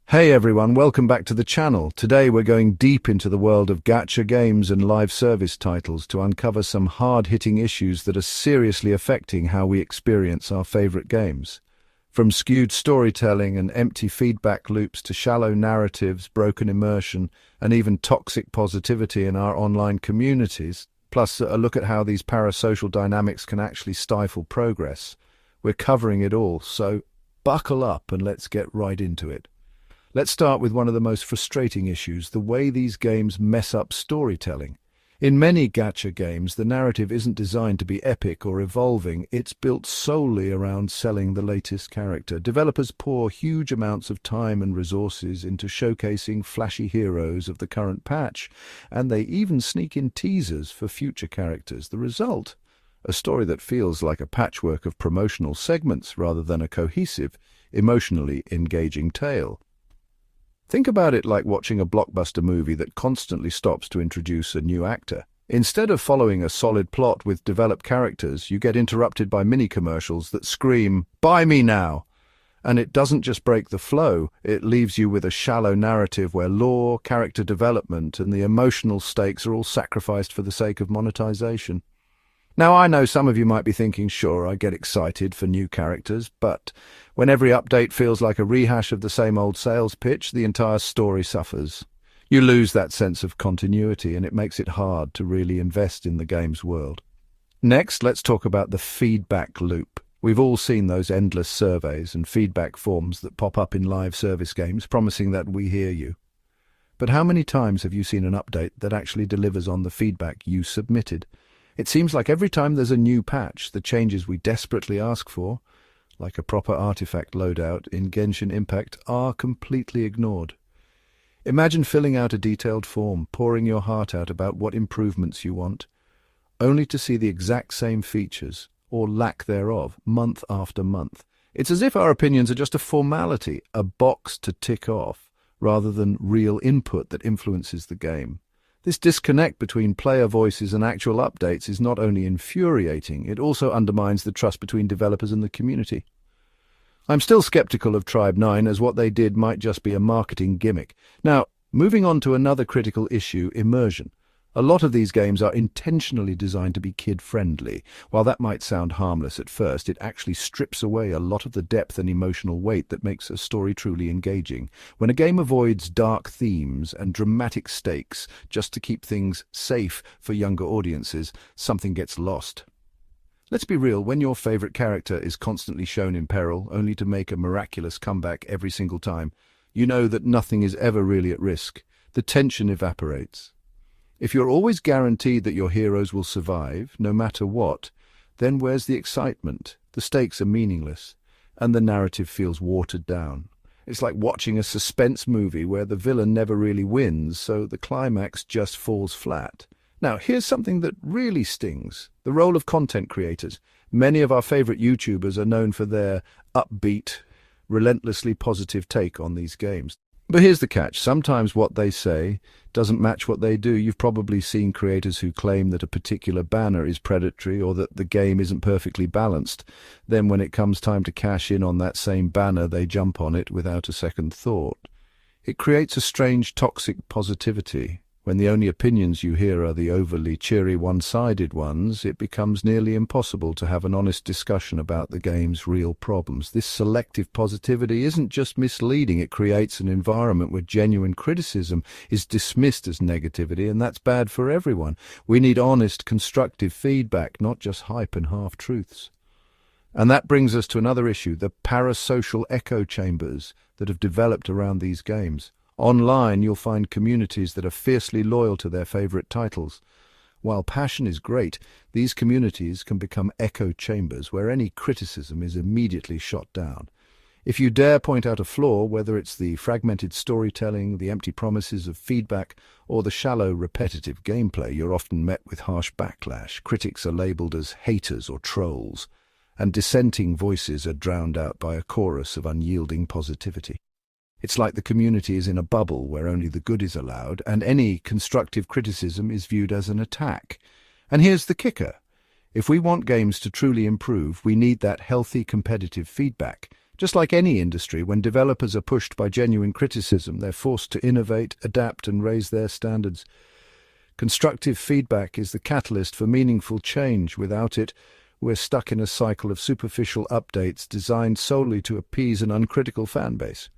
Hey everyone, welcome back to the channel. Today we're going deep into the world of gacha games and live service titles to uncover some hard-hitting issues that are seriously affecting how we experience our favorite games. From skewed storytelling and empty feedback loops to shallow narratives, broken immersion, and even toxic positivity in our online communities, plus a look at how these parasocial dynamics can actually stifle progress. We're covering it all, so buckle up and let's get right into it. Let's start with one of the most frustrating issues, the way these games mess up storytelling. In many gacha games, the narrative isn't designed to be epic or evolving, it's built solely around selling the latest character. Developers pour huge amounts of time and resources into showcasing flashy heroes of the current patch, and they even sneak in teasers for future characters. The result? A story that feels like a patchwork of promotional segments rather than a cohesive, emotionally engaging tale. Think about it like watching a blockbuster movie that constantly stops to introduce a new actor. Instead of following a solid plot with developed characters, you get interrupted by mini-commercials that scream, "Buy me now!" And it doesn't just break the flow, it leaves you with a shallow narrative where lore, character development, and the emotional stakes are all sacrificed for the sake of monetization. Now, I know some of you might be thinking, sure, I get excited for new characters, but when every update feels like a rehash of the same old sales pitch, the entire story suffers. You lose that sense of continuity, and it makes it hard to really invest in the game's world. Next, let's talk about the feedback loop. We've all seen those endless surveys and feedback forms that pop up in live service games, promising that we hear you. But how many times have you seen an update that actually delivers on the feedback you submitted? It seems like every time there's a new patch, the changes we desperately ask for, like a proper artifact loadout in Genshin Impact, are completely ignored. Imagine filling out a detailed form, pouring your heart out about what improvements you want, only to see the exact same features, or lack thereof, month after month. It's as if our opinions are just a formality, a box to tick off, rather than real input that influences the game. This disconnect between player voices and actual updates is not only infuriating, it also undermines the trust between developers and the community. I'm still skeptical of Tribe 9, as what they did might just be a marketing gimmick. Now, moving on to another critical issue, immersion. A lot of these games are intentionally designed to be kid-friendly. While that might sound harmless at first, it actually strips away a lot of the depth and emotional weight that makes a story truly engaging. When a game avoids dark themes and dramatic stakes just to keep things safe for younger audiences, something gets lost. Let's be real, when your favorite character is constantly shown in peril, only to make a miraculous comeback every single time, you know that nothing is ever really at risk. The tension evaporates. If you're always guaranteed that your heroes will survive, no matter what, then where's the excitement? The stakes are meaningless, and the narrative feels watered down. It's like watching a suspense movie where the villain never really wins, so the climax just falls flat. Now, here's something that really stings: the role of content creators. Many of our favorite YouTubers are known for their upbeat, relentlessly positive take on these games. But here's the catch: sometimes what they say doesn't match what they do. You've probably seen creators who claim that a particular banner is predatory or that the game isn't perfectly balanced. Then when it comes time to cash in on that same banner, they jump on it without a second thought. It creates a strange toxic positivity. When the only opinions you hear are the overly cheery one-sided ones, it becomes nearly impossible to have an honest discussion about the game's real problems. This selective positivity isn't just misleading, it creates an environment where genuine criticism is dismissed as negativity, and that's bad for everyone. We need honest, constructive feedback, not just hype and half-truths. And that brings us to another issue, the parasocial echo chambers that have developed around these games. Online, you'll find communities that are fiercely loyal to their favorite titles. While passion is great, these communities can become echo chambers where any criticism is immediately shot down. If you dare point out a flaw, whether it's the fragmented storytelling, the empty promises of feedback, or the shallow, repetitive gameplay, you're often met with harsh backlash. Critics are labeled as haters or trolls, and dissenting voices are drowned out by a chorus of unyielding positivity. It's like the community is in a bubble where only the good is allowed, and any constructive criticism is viewed as an attack. And here's the kicker: if we want games to truly improve, we need that healthy competitive feedback, Just like any industry, when developers are pushed by genuine criticism, they're forced to innovate, adapt, and raise their standards. Constructive feedback is the catalyst for meaningful change. Without it, we're stuck in a cycle of superficial updates designed solely to appease an uncritical fan base.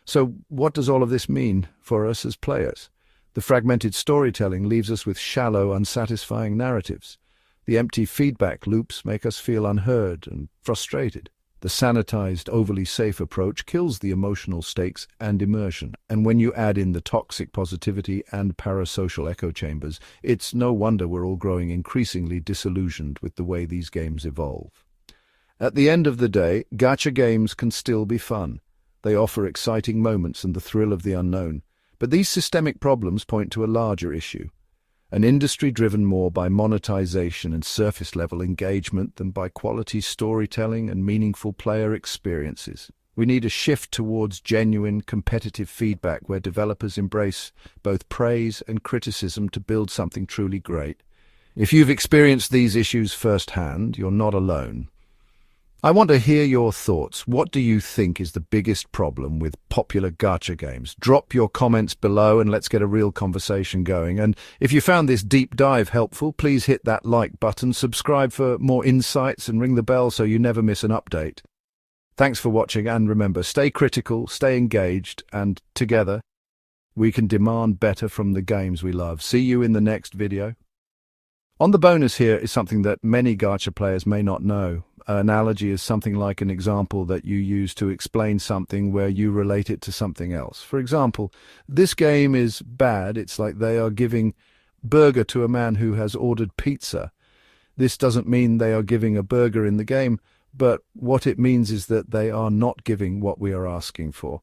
So what does all of this mean for us as players? The fragmented storytelling leaves us with shallow, unsatisfying narratives. The empty feedback loops make us feel unheard and frustrated. The sanitized, overly safe approach kills the emotional stakes and immersion. And when you add in the toxic positivity and parasocial echo chambers, it's no wonder we're all growing increasingly disillusioned with the way these games evolve. At the end of the day, gacha games can still be fun. They offer exciting moments and the thrill of the unknown. But these systemic problems point to a larger issue. An industry driven more by monetization and surface-level engagement than by quality storytelling and meaningful player experiences. We need a shift towards genuine, competitive feedback where developers embrace both praise and criticism to build something truly great. If you've experienced these issues firsthand, you're not alone. I want to hear your thoughts. What do you think is the biggest problem with popular gacha games? Drop your comments below and let's get a real conversation going. And if you found this deep dive helpful, please hit that like button, subscribe for more insights, and ring the bell so you never miss an update. Thanks for watching, and remember, stay critical, stay engaged, and together we can demand better from the games we love. See you in the next video. On the bonus here is something that many gacha players may not know. An analogy is something like an example that you use to explain something where you relate it to something else. For example, this game is bad. It's like they are giving burger to a man who has ordered pizza. This doesn't mean they are giving a burger in the game, but what it means is that they are not giving what we are asking for.